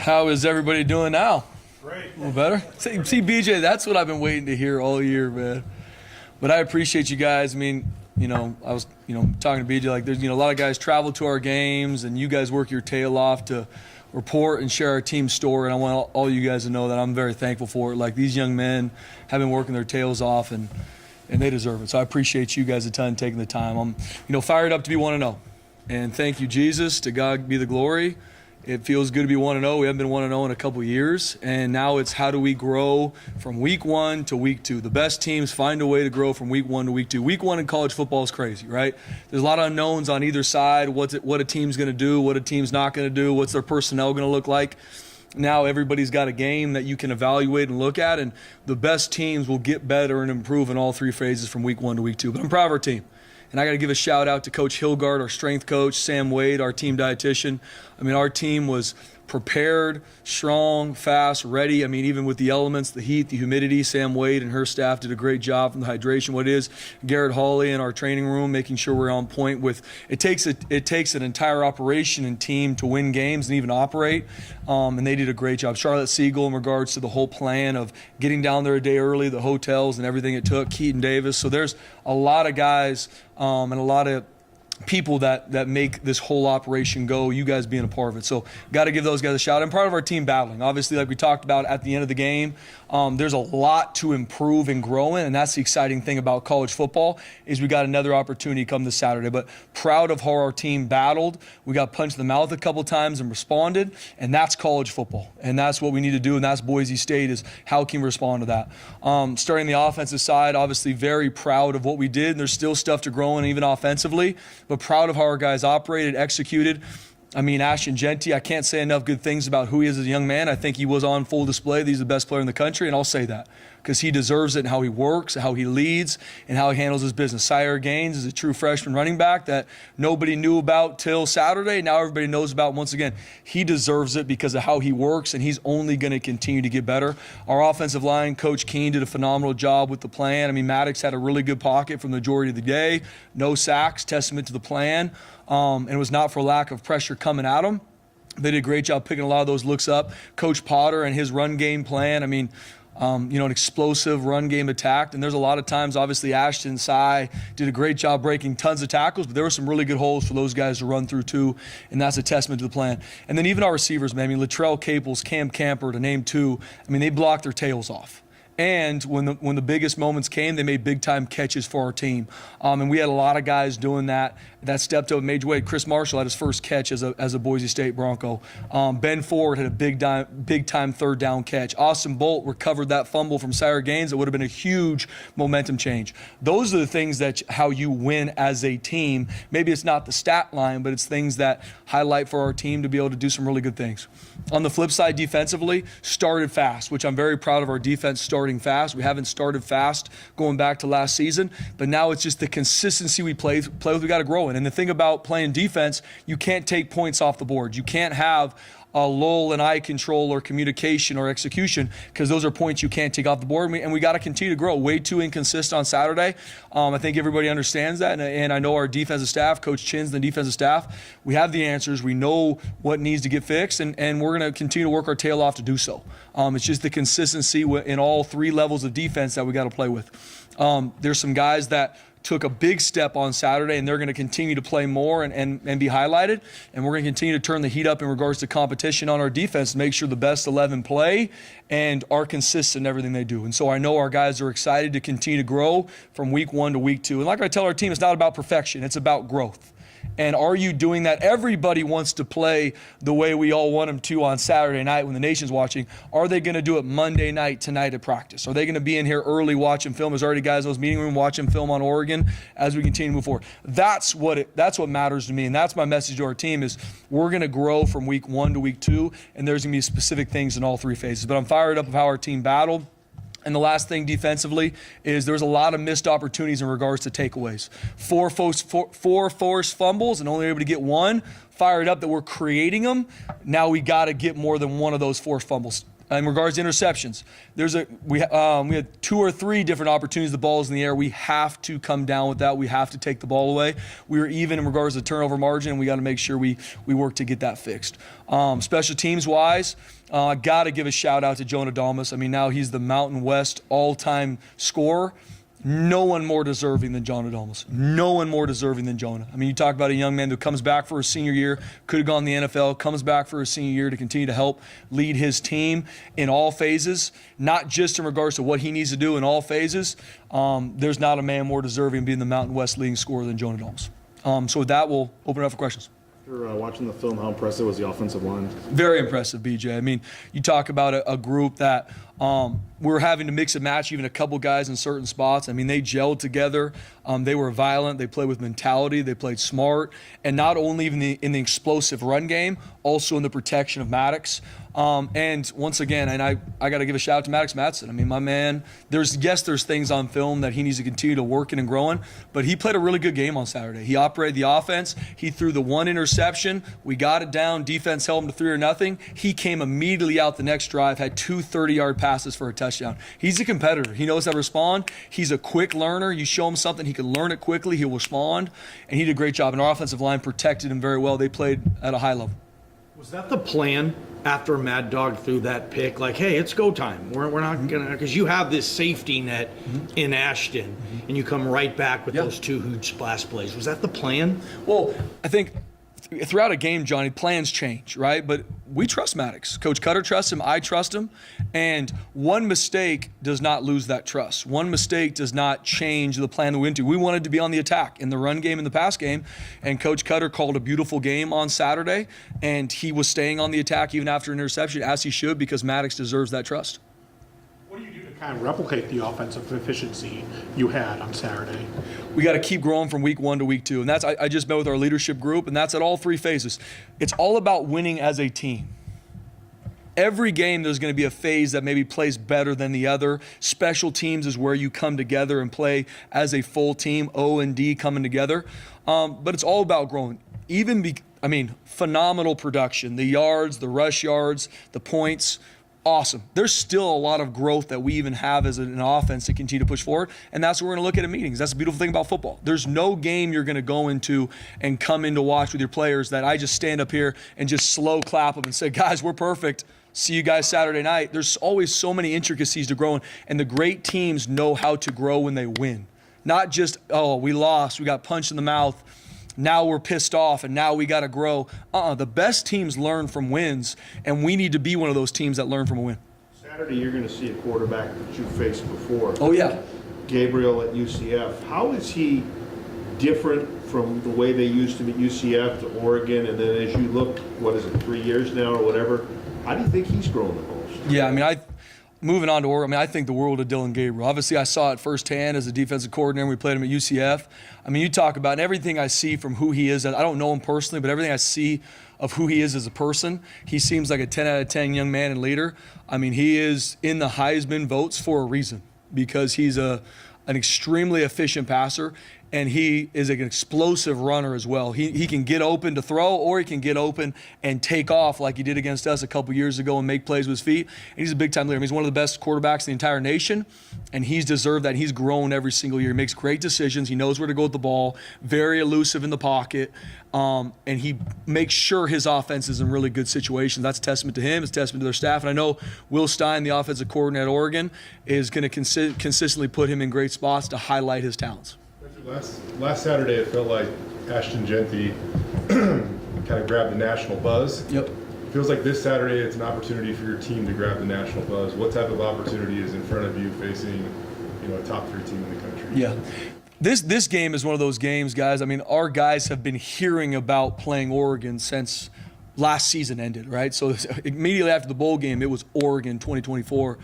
How is everybody doing now? Great. A little better? See, BJ, that's what I've been waiting to hear all year, man. But I appreciate you guys. I mean, I was, talking to BJ, like there's, a lot of guys travel to our games and you guys work your tail off to report and share our team story. And I want all you guys to know that I'm very thankful for it. Like these young men have been working their tails off and they deserve it. So I appreciate you guys a ton taking the time. I'm, fired up to be 1-0. And thank you, Jesus. To God be the glory. It feels good to be 1-0. We haven't been 1-0 in a couple years. And now it's how do we grow from week 1 to week 2. The best teams find a way to grow from week 1 to week 2. Week 1 in college football is crazy, right? There's a lot of unknowns on either side. What a team's going to do, what a team's not going to do, what's their personnel going to look like. Now everybody's got a game that you can evaluate and look at, and the best teams will get better and improve in all three phases from week 1 to week 2. But I'm proud of our team. And I got to give a shout out to Coach Hilgard, our strength coach, Sam Wade, our team dietitian. I mean, our team was prepared, strong, fast, ready. I mean, even with the elements, the heat, the humidity, Sam Wade and her staff did a great job from the hydration. What it is, Garrett Hawley in our training room, making sure we're on point with. It takes an entire operation and team to win games and even operate. And they did a great job. Charlotte Siegel in regards to the whole plan of getting down there a day early, the hotels and everything it took. Keaton Davis. So there's a lot of guys and a lot of people that make this whole operation go, you guys being a part of it. So got to give those guys a shout. I'm proud of our team battling. Obviously, like we talked about at the end of the game, there's a lot to improve and grow in, and that's the exciting thing about college football is we got another opportunity come this Saturday. But proud of how our team battled. We got punched in the mouth a couple times and responded, and that's college football. And that's what we need to do, and that's Boise State is how can we respond to that. Starting the offensive side, obviously very proud of what we did, and there's still stuff to grow in even offensively. But proud of how our guys operated, executed. I mean, Ashton, Jenty, I can't say enough good things about who he is as a young man. I think he was on full display. He's the best player in the country, and I'll say that because he deserves it and how he works, how he leads, and how he handles his business. Sire Gaines is a true freshman running back that nobody knew about till Saturday. Now everybody knows about. Once again, he deserves it because of how he works, and he's only going to continue to get better. Our offensive line, Coach Keene did a phenomenal job with the plan. I mean, Maddox had a really good pocket for the majority of the day. No sacks, testament to the plan. And it was not for lack of pressure coming at him. They did a great job picking a lot of those looks up. Coach Potter and his run game plan, I mean, an explosive run game attack. And there's a lot of times, obviously, Ashton, Cy did a great job breaking tons of tackles, but there were some really good holes for those guys to run through too, and that's a testament to the plan. And then even our receivers, man, I mean, Latrell Caples, Cam Camper, to name two, I mean, they blocked their tails off. And when the biggest moments came, they made big-time catches for our team. And we had a lot of guys doing that stepped up and made way. Chris Marshall had his first catch as a Boise State Bronco. Ben Ford had a big-time third down catch. Austin Bolt recovered that fumble from Sire Gaines. That would have been a huge momentum change. Those are the things that how you win as a team. Maybe it's not the stat line, but it's things that highlight for our team to be able to do some really good things. On the flip side, defensively, started fast, which I'm very proud of our defense starting fast. We haven't started fast going back to last season, but now it's just the consistency we play with. We got to grow in. And the thing about playing defense, you can't take points off the board. You can't have a lull in eye control or communication or execution because those are points you can't take off the board. And we got to continue to grow. Way too inconsistent on Saturday. I think everybody understands that. And I know our defensive staff, Coach Chin's and the defensive staff, we have the answers. We know what needs to get fixed, and we're going to continue to work our tail off to do so. It's just the consistency in all three levels of defense that we got to play with. There's some guys that took a big step on Saturday, and they're going to continue to play more and be highlighted. And we're going to continue to turn the heat up in regards to competition on our defense to make sure the best 11 play and are consistent in everything they do. And so I know our guys are excited to continue to grow from week 1 to week 2. And like I tell our team, it's not about perfection. It's about growth. And are you doing that? Everybody wants to play the way we all want them to on Saturday night when the nation's watching. Are they going to do it Monday night tonight at practice? Are they going to be in here early watching film? There's already guys in those meeting room watching film on Oregon as we continue to move forward. That's what matters to me, and that's my message to our team is we're going to grow from week 1 to week 2, and there's going to be specific things in all three phases. But I'm fired up of how our team battled. And the last thing defensively is there's a lot of missed opportunities in regards to takeaways. Four forced fumbles and only able to get one. Fired up that we're creating them. Now we got to get more than one of those forced fumbles. in regards to interceptions, we had 2 or 3 different opportunities. The ball's in the air. We have to come down with that. We have to take the ball away. We were even in regards to turnover margin. We got to make sure we work to get that fixed. Special teams wise, got to give a shout out to Jonah Dalmas. I mean, now he's the Mountain West all-time scorer. No one more deserving than Jonah Dalmas. No one more deserving than Jonah. I mean, you talk about a young man who comes back for his senior year, could have gone to the NFL, comes back for his senior year to continue to help lead his team in all phases, not just in regards to what he needs to do in all phases. There's not a man more deserving of being the Mountain West leading scorer than Jonah Dalmas. So with that, we'll open it up for questions. After watching the film, how impressive was the offensive line? Very impressive, BJ. I mean, you talk about a group that we're having to mix and match even a couple guys in certain spots. I mean, they gelled together. They were violent. They played with mentality. They played smart. And not only even in the explosive run game, also in the protection of Maddox. And once again, and I got to give a shout out to Maddox Madsen. I mean, my man, there's things on film that he needs to continue to work in and growing, but he played a really good game on Saturday. He operated the offense. He threw the 1 interception. We got it down. Defense held him to 3-0. He came immediately out the next drive, had 2 30-yard passes for a touchdown. He's a competitor. He knows how to respond. He's a quick learner. You show him something, he can learn it quickly. He'll respond, and he did a great job. And our offensive line protected him very well. They played at a high level. Was that the plan after Mad Dog threw that pick? Like, hey, it's go time. We're not going to, because you have this safety net in Ashton, and you come right back with those 2 huge splash plays. Was that the plan? Well, I think throughout a game, Johnny, plans change, right? But we trust Maddox. Coach Cutter trusts him. I trust him. And one mistake does not lose that trust. One mistake does not change the plan that we went to. We wanted to be on the attack in the run game and the pass game. And Coach Cutter called a beautiful game on Saturday. And he was staying on the attack even after an interception, as he should, because Maddox deserves that trust. What do you do to kind of replicate the offensive efficiency you had on Saturday? We got to keep growing from week 1 to week 2. And that's, I just met with our leadership group, and that's at all 3 phases. It's all about winning as a team. Every game there's going to be a phase that maybe plays better than the other. Special teams is where you come together and play as a full team, O and D coming together. But it's all about growing. Phenomenal production. The yards, the rush yards, the points, awesome. There's still a lot of growth that we even have as an offense to continue to push forward, and that's what we're going to look at in meetings. That's the beautiful thing about football. There's no game you're going to go into and come in to watch with your players that I just stand up here and just slow clap them and say, guys, we're perfect. See you guys Saturday night. There's always so many intricacies to growing, and the great teams know how to grow when they win. Not just, oh, we lost, we got punched in the mouth, now we're pissed off, and now we got to grow. The best teams learn from wins, and we need to be one of those teams that learn from a win. Saturday, you're going to see a quarterback that you faced before. Oh, yeah. Gabriel at UCF. How is he different from the way they used to be at UCF to Oregon? And then as you look, 3 years now or whatever, how do you think he's grown the most? Yeah, moving on to Oregon, I think the world of Dylan Gabriel. Obviously, I saw it firsthand as a defensive coordinator. We played him at UCF. You talk about everything I see from who he is. I don't know him personally, but everything I see of who he is as a person, he seems like a 10 out of 10 young man and leader. He is in the Heisman votes for a reason, because he's an extremely efficient passer, and he is an explosive runner as well. He can get open to throw, or he can get open and take off like he did against us a couple years ago and make plays with his feet. And he's a big-time leader. He's one of the best quarterbacks in the entire nation, and he's deserved that. He's grown every single year. He makes great decisions. He knows where to go with the ball, very elusive in the pocket, and he makes sure his offense is in really good situations. That's a testament to him. It's a testament to their staff. And I know Will Stein, the offensive coordinator at Oregon, is going to consistently put him in great spots to highlight his talents. Last Saturday, it felt like Ashton Jenty kind of grabbed the national buzz. Yep. It feels like this Saturday, it's an opportunity for your team to grab the national buzz. What type of opportunity is in front of you facing, a top 3 team in the country? Yeah. This game is one of those games, guys. Our guys have been hearing about playing Oregon since last season ended, right? So immediately after the bowl game, it was Oregon 2024.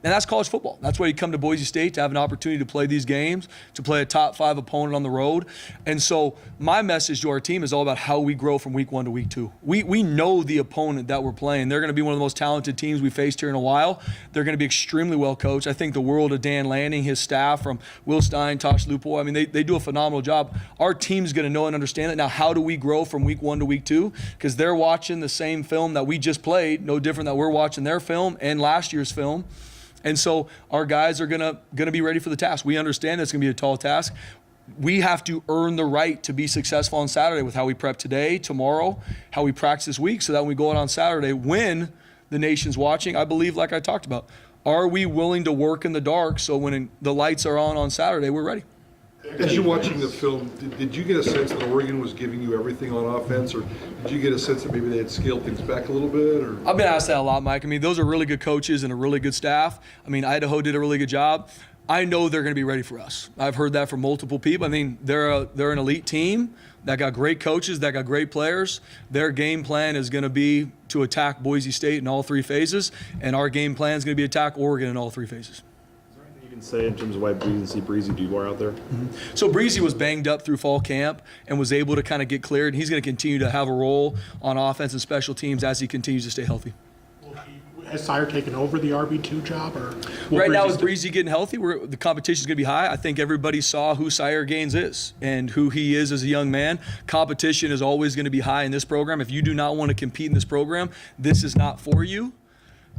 And that's college football. That's why you come to Boise State, to have an opportunity to play these games, to play a top 5 opponent on the road. And so my message to our team is all about how we grow from week 1 to week 2. We know the opponent that we're playing. They're going to be one of the most talented teams we faced here in a while. They're going to be extremely well coached. I think the world of Dan Lanning, his staff, from Will Stein, Tosh Lupo, I mean, they do a phenomenal job. Our team's going to know and understand that. Now, how do we grow from week 1 to week 2? Because they're watching the same film that we just played, no different that we're watching their film and last year's film. And so our guys are gonna be ready for the task. We understand it's gonna be a tall task. We have to earn the right to be successful on Saturday with how we prep today, tomorrow, how we practice this week, so that when we go out on Saturday, when the nation's watching, I believe, like I talked about, are we willing to work in the dark so when the lights are on Saturday, we're ready? As you're watching the film, did you get a sense that Oregon was giving you everything on offense, or did you get a sense that maybe they had scaled things back a little bit? Or I've been asked that a lot, Mike. I mean, those are really good coaches and a really good staff. I mean, Idaho did a really good job. I know they're going to be ready for us. I've heard that from multiple people. I mean, they're an elite team that got great coaches, that got great players. Their game plan is going to be to attack Boise State in all 3 phases, and our game plan is going to be attack Oregon in all 3 phases. You can say in terms of why Breezy Dubois out there? So Breezy was banged up through fall camp and was able to kind of get cleared. He's going to continue to have a role on offense and special teams as he continues to stay healthy. Has Sire taken over the RB2 job? Or right now, with Breezy getting healthy, the competition is going to be high. I think everybody saw who Sire Gaines is and who he is as a young man. Competition is always going to be high in this program. If you do not want to compete in this program, this is not for you.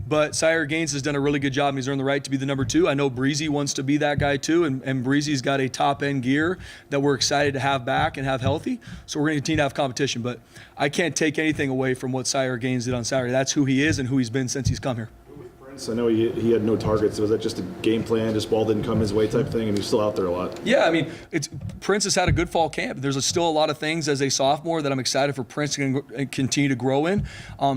But Sire Gaines has done a really good job, and he's earned the right to be the number 2. I know Breezy wants to be that guy too, and Breezy's got a top-end gear that we're excited to have back and have healthy. So we're going to continue to have competition. But I can't take anything away from what Sire Gaines did on Saturday. That's who he is and who he's been since he's come here. I know he had no targets. Was that just a game plan, just ball didn't come his way type thing, and he's still out there a lot? Yeah, I mean, Prince has had a good fall camp. There's still a lot of things as a sophomore that I'm excited for Prince to continue to grow in.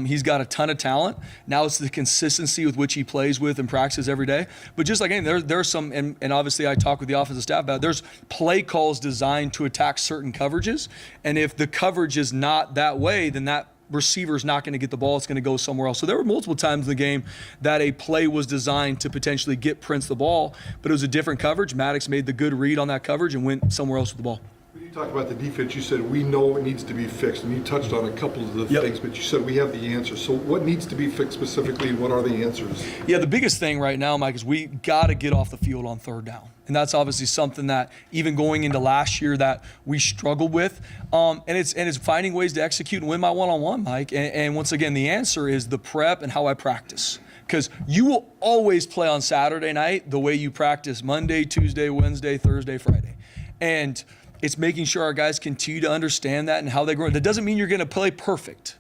He's got a ton of talent. Now it's the consistency with which he plays with and practices every day. But just like anything, there's some, and obviously I talk with the offensive staff about it, there's play calls designed to attack certain coverages. And if the coverage is not that way, then that receiver's not going to get the ball. It's going to go somewhere else. So there were multiple times in the game that a play was designed to potentially get Prince the ball, but it was a different coverage. Maddox made the good read on that coverage and went somewhere else with the ball. when you talk about the defense, you said we know it needs to be fixed, and you touched on a couple of the things, but you said we have the answers. So what needs to be fixed specifically, and what are the answers? Yeah, the biggest thing right now, Mike, is we got to get off the field on third down. And that's obviously something that even going into last year that we struggled with. And it's finding ways to execute and win my one-on-one, Mike. And once again, the answer is the prep and how I practice. Because you will always play on Saturday night the way you practice Monday, Tuesday, Wednesday, Thursday, Friday. And it's making sure our guys continue to understand that and how they grow. That doesn't mean you're going to play perfect,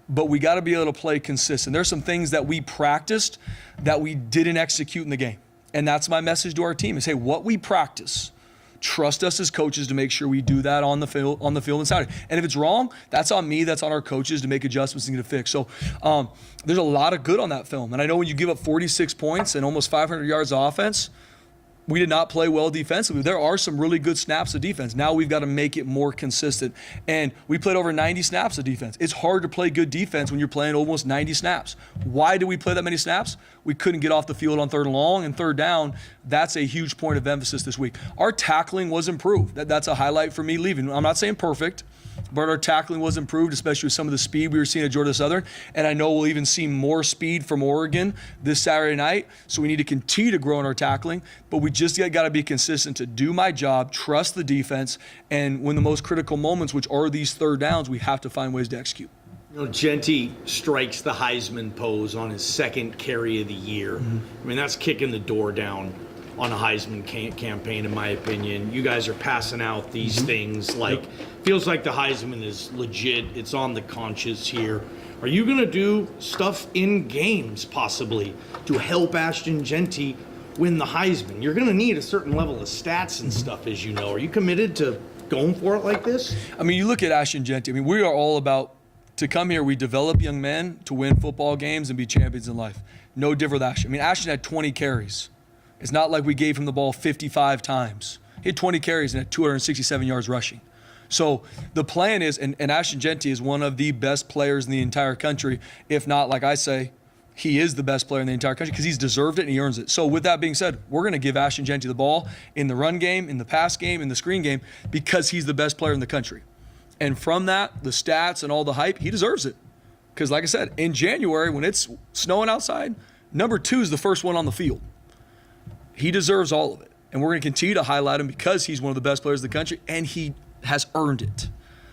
but we got to be able to play consistent. There's some things that we practiced that we didn't execute in the game. And that's my message to our team is, hey, what we practice, trust us as coaches to make sure we do that on the field on Saturday. And if it's wrong, that's on me, that's on our coaches to make adjustments and get it fixed. So there's a lot of good on that film. And I know when you give up 46 points and almost 500 yards of offense, we did not play well defensively. There are some really good snaps of defense. Now we've got to make it more consistent. And we played over 90 snaps of defense. It's hard to play good defense when you're playing almost 90 snaps. Why did we play that many snaps? We couldn't get off the field on third and long and third down. That's a huge point of emphasis this week. Our tackling was improved. That's a highlight for me leaving. I'm not saying perfect, but our tackling was improved, especially with some of the speed we were seeing at Georgia Southern. And I know we'll even see more speed from Oregon this Saturday night. So we need to continue to grow in our tackling. But we just got to be consistent to do my job, trust the defense, and when the most critical moments, which are these third downs, we have to find ways to execute. You know, Jenty strikes the Heisman pose on his second carry of the year. Mm-hmm. I mean, that's kicking the door down on a Heisman campaign, in my opinion. You guys are passing out these things like, feels like the Heisman is legit. It's on the conscience here. Are you going to do stuff in games, possibly, to help Ashton Jenty win the Heisman? You're going to need a certain level of stats and stuff, as you know. Are you committed to going for it like this? I mean, you look at Ashton Jenty. I mean, we are all about, to come here, we develop young men to win football games and be champions in life. No different with Ashton. I mean, Ashton had 20 carries. It's not like we gave him the ball 55 times. He had 20 carries and had 267 yards rushing. So the plan is, and Ashton Jenty is one of the best players in the entire country, if not, like I say, he is the best player in the entire country because he's deserved it and he earns it. So with that being said, we're going to give Ashton Jenty the ball in the run game, in the pass game, in the screen game because he's the best player in the country. And from that, the stats and all the hype, he deserves it. Because like I said, in January when it's snowing outside, number 2 is the first one on the field. He deserves all of it. And we're going to continue to highlight him because he's one of the best players in the country and he has earned it.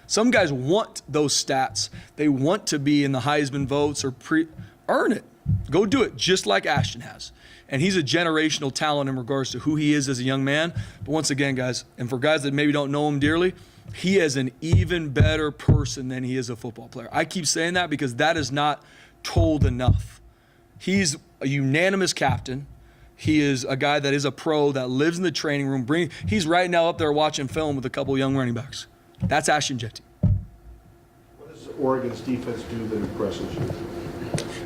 Some guys want those stats. They want to be in the Heisman votes or earn it. Go do it just like Ashton has. And he's a generational talent in regards to who he is as a young man. But once again, guys, and for guys that maybe don't know him dearly, he is an even better person than he is a football player. I keep saying that because that is not told enough. He's a unanimous captain. He is a guy that is a pro that lives in the training room. He's right now up there watching film with a couple of young running backs. That's Ashton Jenty. What does Oregon's defense do that impresses you?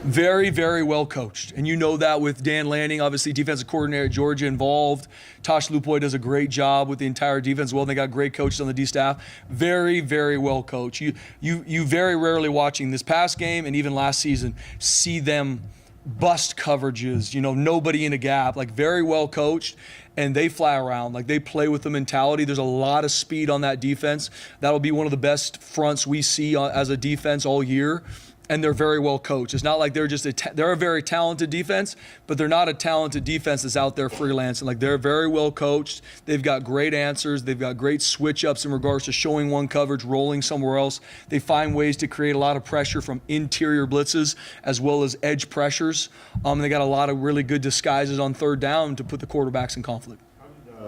Very, very well coached. And you know that with Dan Lanning, obviously defensive coordinator at Georgia involved. Tosh Lupoy does a great job with the entire defense. Well, they got great coaches on the D staff. Very, very well coached. You very rarely watching this past game and even last season see them bust coverages, nobody in a gap, like very well coached, and they fly around, like they play with the mentality. There's a lot of speed on that defense. That'll be one of the best fronts we see as a defense all year. And they're very well coached. It's not like they're just they're a very talented defense, but they're not a talented defense that's out there freelancing. Like they're very well coached. They've got great answers. They've got great switch ups in regards to showing one coverage, rolling somewhere else. They find ways to create a lot of pressure from interior blitzes as well as edge pressures. They got a lot of really good disguises on third down to put the quarterbacks in conflict.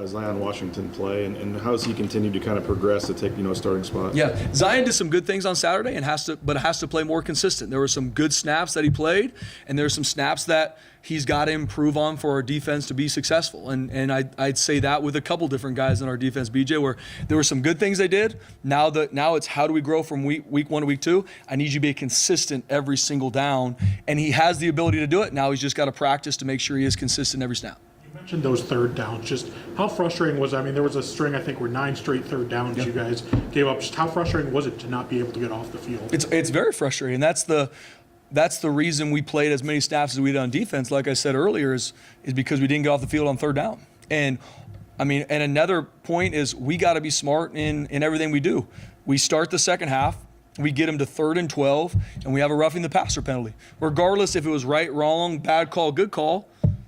Zion Washington play, and how does he continue to kind of progress to take a starting spot? Yeah, Zion did some good things on Saturday and has to play more consistent. There were some good snaps that he played, and there were some snaps that he's got to improve on for our defense to be successful. And I'd say that with a couple different guys in our defense, BJ, where there were some good things they did. Now it's how do we grow from week 1 to week 2? I need you to be consistent every single down, and he has the ability to do it. Now he's just got to practice to make sure he is consistent every snap. You mentioned those third downs. Just how frustrating was it? I mean, there was a string, I think, where 9 straight third downs you guys gave up. Just how frustrating was it to not be able to get off the field? It's very frustrating. That's the reason we played as many snaps as we did on defense, like I said earlier, is because we didn't get off the field on third down. And another point is we got to be smart in everything we do. We start the second half, we get them to 3rd and 12, and we have a roughing the passer penalty. Regardless if it was right, wrong, bad call, good call,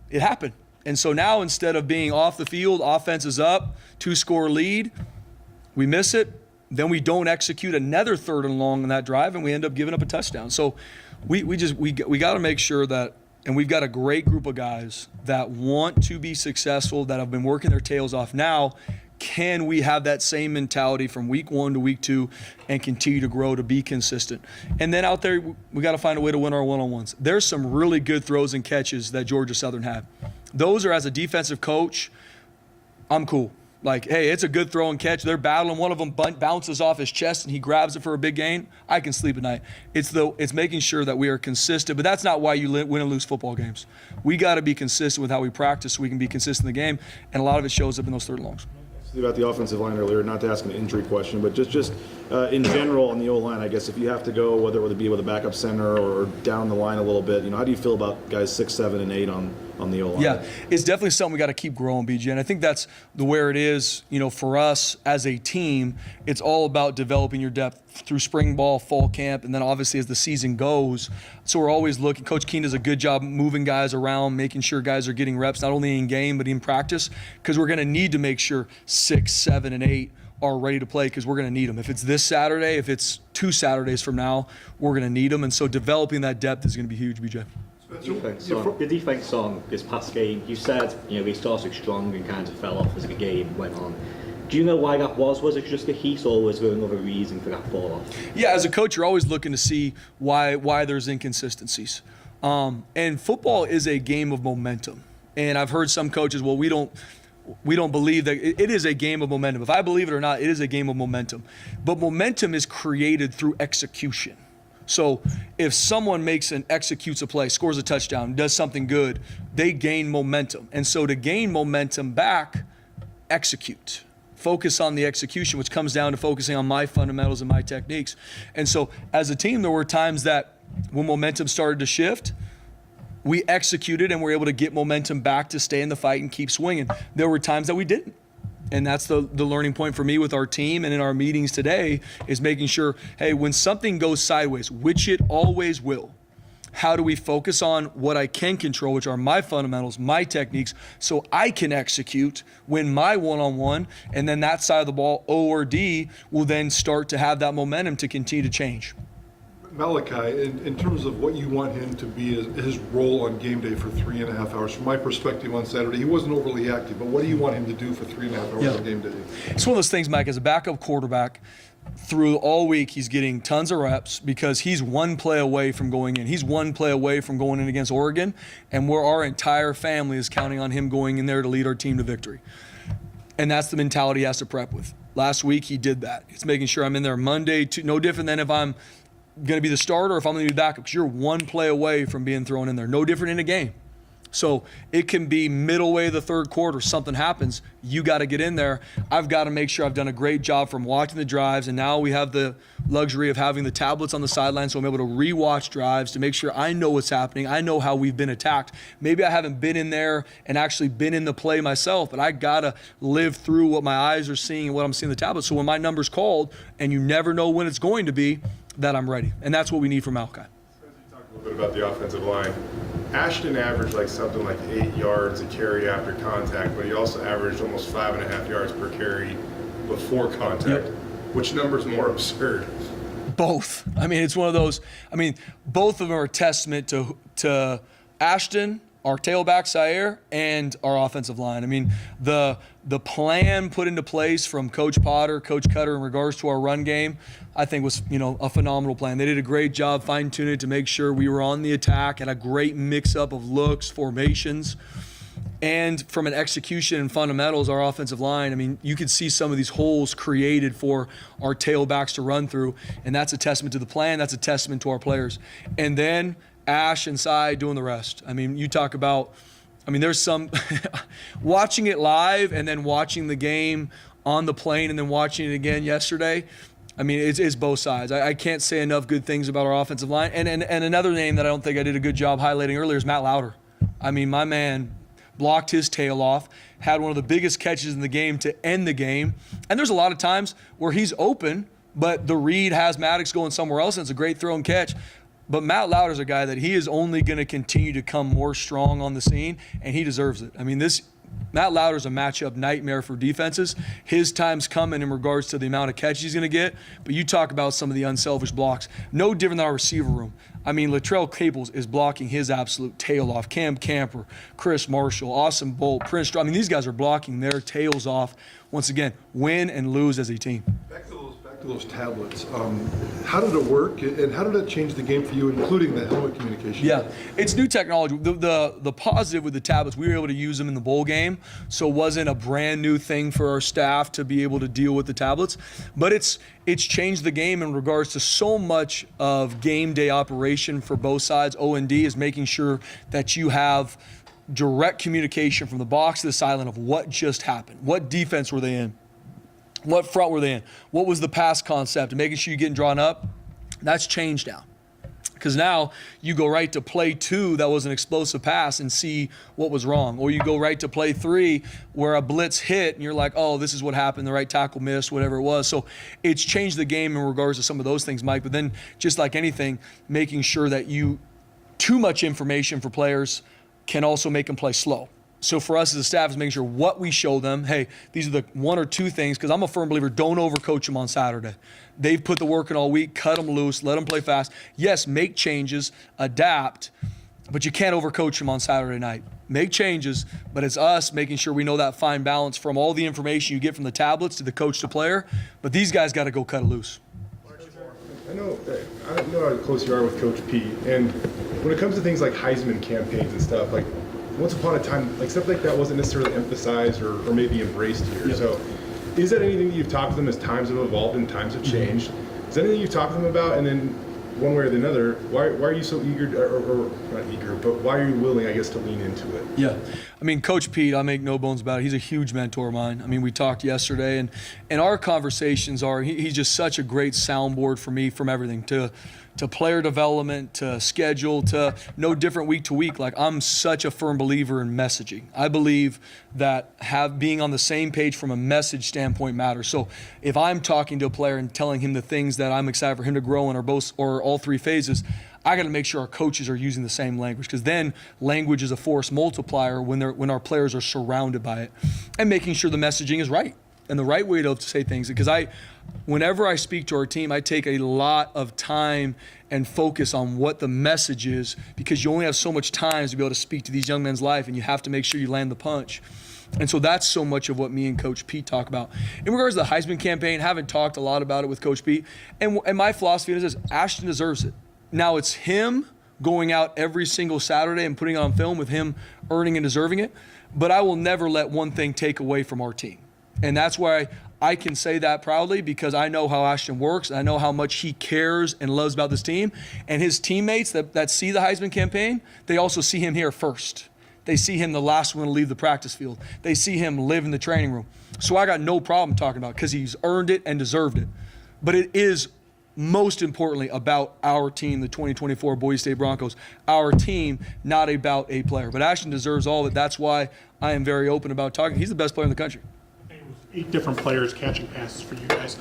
it happened. And so now instead of being off the field, offense is up, 2-score lead, we miss it, then we don't execute another 3rd and long in that drive, and we end up giving up a touchdown. So we got to make sure that, and we've got a great group of guys that want to be successful, that have been working their tails off. Now, can we have that same mentality from week 1 to week 2 and continue to grow to be consistent? And then out there, we got to find a way to win our one-on-ones. There's some really good throws and catches that Georgia Southern had. Those are, as a defensive coach, I'm cool. Like, hey, it's a good throw and catch. They're battling. One of them bounces off his chest and he grabs it for a big gain. I can sleep at night. It's making sure that we are consistent. But that's not why you win and lose football games. We got to be consistent with how we practice so we can be consistent in the game. And a lot of it shows up in those third and longs. About the offensive line earlier, not to ask an injury question, but just in general on the O-line, I guess if you have to go, whether it be with a backup center or down the line a little bit, how do you feel about guys 6, 7, and 8 on the O-line? Yeah, it's definitely something we got to keep growing, BJ. And I think that's where it is, for us as a team. It's all about developing your depth through spring ball, fall camp, and then obviously as the season goes. So we're always looking. Coach Keene does a good job moving guys around, making sure guys are getting reps, not only in game but in practice, because we're going to need to make sure 6, 7, and 8 are ready to play because we're going to need them. If it's this Saturday, if it's 2 Saturdays from now, we're going to need them. And so developing that depth is going to be huge, BJ. The defense on this past game, you said, they started strong and kind of fell off as the game went on. Do you know why that was? Was it just the heat, or was there another reason for that fall off? Yeah, as a coach, you're always looking to see why there's inconsistencies. And football is a game of momentum. And I've heard some coaches, well, we don't believe that it is a game of momentum. If I believe it or not, it is a game of momentum. But momentum is created through execution. So if someone executes a play, scores a touchdown, does something good, they gain momentum. And so to gain momentum back, execute. Focus on the execution, which comes down to focusing on my fundamentals and my techniques. And so as a team, there were times that when momentum started to shift, we executed and were able to get momentum back to stay in the fight and keep swinging. There were times that we didn't. And that's the learning point for me with our team and in our meetings today is making sure, hey, when something goes sideways, which it always will, how do we focus on what I can control, which are my fundamentals, my techniques, so I can execute, win my one-on-one, and then that side of the ball, O or D, will then start to have that momentum to continue to change. Malachi, in terms of what you want him to be, his role on game day for 3.5 hours, from my perspective on Saturday, he wasn't overly active, but what do you want him to do for 3.5 hours on game day? It's one of those things, Mike, as a backup quarterback, through all week, he's getting tons of reps because he's one play away from going in. He's one play away from going in against Oregon, and our entire family is counting on him going in there to lead our team to victory. And that's the mentality he has to prep with. Last week, he did that. It's making sure I'm in there Monday, no different than if I'm going to be the starter or if I'm going to be backup, because you're one play away from being thrown in there. No different in a game. So it can be middle way of the third quarter, something happens, you got to get in there. I've got to make sure I've done a great job from watching the drives, and now we have the luxury of having the tablets on the sideline, so I'm able to rewatch drives to make sure I know what's happening. I know how we've been attacked. Maybe I haven't been in there and actually been in the play myself, but I got to live through what my eyes are seeing and what I'm seeing in the tablet. So when my number's called, and you never know when it's going to be, that I'm ready. And that's what we need from Malachi. You talked a little bit about the offensive line. Ashton averaged like something like 8 yards a carry after contact, but he also averaged almost 5.5 yards per carry before contact. Yep. Which number is more absurd? Both. I mean, it's one of those. I mean, both of them are a testament to Ashton, our tailback Sayer, and our offensive line. I mean, the plan put into place from Coach Potter, Coach Cutter in regards to our run game, I think was, a phenomenal plan. They did a great job fine-tuning it to make sure we were on the attack, and a great mix-up of looks, formations, and from an execution and fundamentals, our offensive line, I mean, you could see some of these holes created for our tailbacks to run through, and that's a testament to the plan. That's a testament to our players. And then Ash and Cy doing the rest. I mean, you talk about, there's some watching it live and then watching the game on the plane and then watching it again yesterday. I mean, it's both sides. I can't say enough good things about our offensive line. And another name that I don't think I did a good job highlighting earlier is Matt Lauder. I mean, my man blocked his tail off, had one of the biggest catches in the game to end the game. And there's a lot of times where he's open, but the read has Maddox going somewhere else, and it's a great throw and catch. But Matt Lauder's a guy that he is only going to continue to come more strong on the scene, and he deserves it. I mean, Matt Lauder's a matchup nightmare for defenses. His time's coming in regards to the amount of catches he's going to get, but you talk about some of the unselfish blocks. No different than our receiver room. I mean, Latrell Caples is blocking his absolute tail off. Cam Camper, Chris Marshall, Austin Bolt, Prince Stroud. I mean, these guys are blocking their tails off. Once again, win and lose as a team. Back to those tablets. How did it work, and how did it change the game for you, including the helmet communication? Yeah, it's new technology. The positive with the tablets, we were able to use them in the bowl game, so it wasn't a brand new thing for our staff to be able to deal with the tablets. But it's changed the game in regards to so much of game day operation for both sides. O&D is making sure that you have direct communication from the box to the sideline of what just happened. What defense were they in? What front were they in? What was the pass concept? And making sure you're getting drawn up. That's changed now. Because now you go right to play 2 that was an explosive pass and see what was wrong. Or you go right to play 3 where a blitz hit and you're like, oh, this is what happened. The right tackle missed, whatever it was. So it's changed the game in regards to some of those things, Mike. But then just like anything, making sure that too much information for players can also make them play slow. So for us as a staff is making sure what we show them, hey, these are the 1 or 2 things, because I'm a firm believer, don't overcoach them on Saturday. They've put the work in all week, cut them loose, let them play fast. Yes, make changes, adapt, but you can't overcoach them on Saturday night. Make changes, but it's us making sure we know that fine balance from all the information you get from the tablets to the coach to player, but these guys got to go cut it loose. I know how close you are with Coach Pete, and when it comes to things like Heisman campaigns and stuff, like once upon a time, like stuff like that wasn't necessarily emphasized or maybe embraced here. Yep. So is that anything that you've talked to them as times have evolved and times have changed? Is that anything you've talked to them about? And then one way or the other, why are you so eager, or not eager, but why are you willing, I guess, to lean into it? Yeah. I mean, Coach Pete, I make no bones about it. He's a huge mentor of mine. I mean, we talked yesterday, and our conversations are, he's just such a great soundboard for me from everything to player development to schedule to no different week to week. Like, I'm such a firm believer in messaging. I believe that being on the same page from a message standpoint matters. So if I'm talking to a player and telling him the things that I'm excited for him to grow in or all three phases, I got to make sure our coaches are using the same language, because then language is a force multiplier when our players are surrounded by it, and making sure the messaging is right and the right way to say things. Because whenever I speak to our team, I take a lot of time and focus on what the message is, because you only have so much time to be able to speak to these young men's life, and you have to make sure you land the punch. And so that's so much of what me and Coach Pete talk about. In regards to the Heisman campaign, haven't talked a lot about it with Coach Pete. And my philosophy is this: Ashton deserves it. Now it's him going out every single Saturday and putting it on film with him earning and deserving it. But I will never let one thing take away from our team. And that's why I can say that proudly, because I know how Ashton works. I know how much he cares and loves about this team. And his teammates that see the Heisman campaign, they also see him here first. They see him the last one to leave the practice field. They see him live in the training room. So I got no problem talking about it, because he's earned it and deserved it. But it is most importantly about our team, the 2024 Boise State Broncos, our team, not about a player. But Ashton deserves all of it. That's why I am very open about talking. He's the best player in the country. 8 different players catching passes for you guys.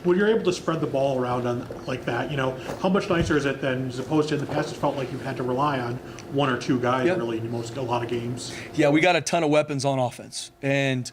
When you're able to spread the ball around like that, how much nicer is it than, as opposed to in the past, it felt like you had to rely on 1 or 2 guys really in a lot of games? Yeah, we got a ton of weapons on offense. And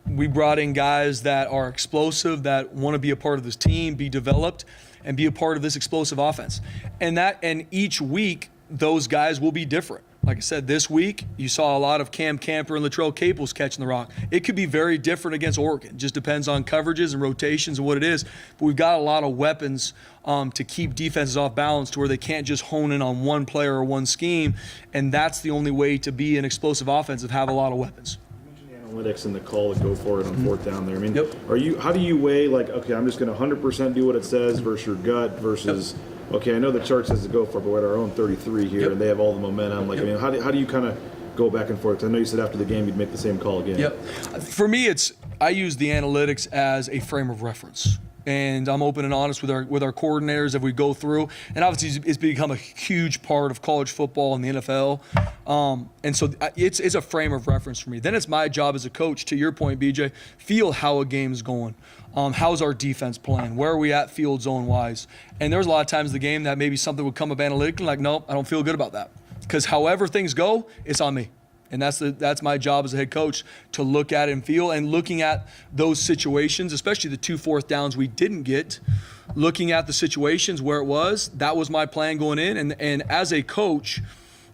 we brought in guys that are explosive, that want to be a part of this team, be developed, and be a part of this explosive offense. And each week, those guys will be different. Like I said, this week, you saw a lot of Cam Camper and Latrell Capels catching the rock. It could be very different against Oregon. Just depends on coverages and rotations and what it is. But we've got a lot of weapons to keep defenses off balance, to where they can't just hone in on one player or one scheme. And that's the only way to be an explosive offensive, have a lot of weapons. Analytics and the call to go for it on 4th down there. I mean, how do you weigh, like, okay, I'm just going to 100% do what it says versus your gut versus, okay, I know the chart says to go for it, but we're at our own 33 here and they have all the momentum. Like, I mean, how do you kind of go back and forth? I know you said after the game you'd make the same call again. For me, I use the analytics as a frame of reference. And I'm open and honest with our coordinators as we go through. And obviously, it's become a huge part of college football and the NFL. And so it's a frame of reference for me. Then it's my job as a coach, to your point, BJ, feel how a game's going. How's our defense playing? Where are we at field zone-wise? And there's a lot of times in the game that maybe something would come up analytically, like, nope, I don't feel good about that. Because however things go, it's on me. And that's my job as a head coach, to look at it and feel, and looking at those situations, especially the 2 4th downs we didn't get, looking at the situations where it was, that was my plan going in. And as a coach,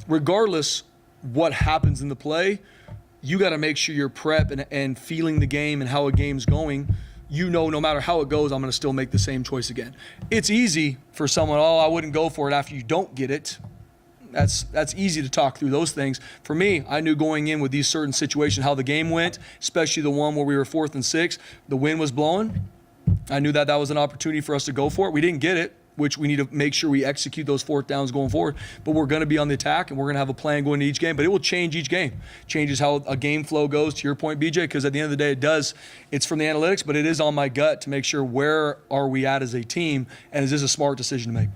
regardless what happens in the play, you got to make sure you're prep and feeling the game and how a game's going. No matter how it goes, I'm going to still make the same choice again. It's easy for someone, I wouldn't go for it after you don't get it. That's easy to talk through those things. For me, I knew going in with these certain situations how the game went, especially the one where we were 4th and 6, the wind was blowing. I knew that was an opportunity for us to go for it. We didn't get it, which we need to make sure we execute those 4th downs going forward. But we're going to be on the attack, and we're going to have a plan going into each game. But it will change each game. Changes how a game flow goes, to your point, BJ, because at the end of the day, it's from the analytics, but it is on my gut to make sure where are we at as a team, and is this a smart decision to make?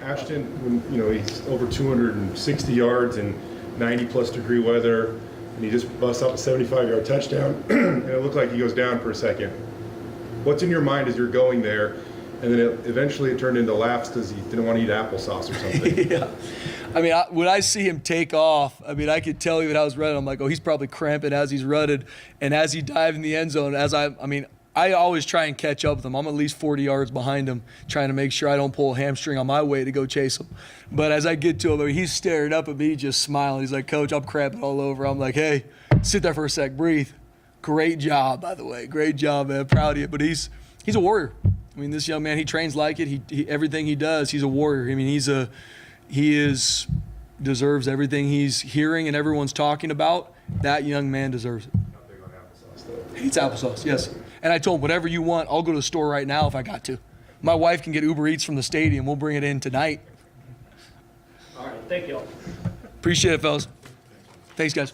Ashton, when he's over 260 yards in 90+ degree weather, and he just busts up a 75-yard touchdown, and it looked like he goes down for a second. What's in your mind as you're going there? And then eventually it turned into laughs because he didn't want to eat applesauce or something. Yeah. I mean, when I see him take off, I mean, I could tell even I was running. I'm like, he's probably cramping as he's running. And as he dived in the end zone, I always try and catch up with him. I'm at least 40 yards behind him, trying to make sure I don't pull a hamstring on my way to go chase him. But as I get to him, he's staring up at me, just smiling. He's like, Coach, I'm cramping all over. I'm like, hey, sit there for a sec, breathe. Great job, by the way. Great job, man. Proud of you. But he's a warrior. I mean, this young man, he trains like it. He everything he does, he's a warrior. I mean, he deserves everything he's hearing and everyone's talking about. That young man deserves it. Not big on applesauce, though. He eats applesauce, yes. And I told him, whatever you want, I'll go to the store right now if I got to. My wife can get Uber Eats from the stadium. We'll bring it in tonight. All right, thank you all. Appreciate it, fellas. Thanks, guys.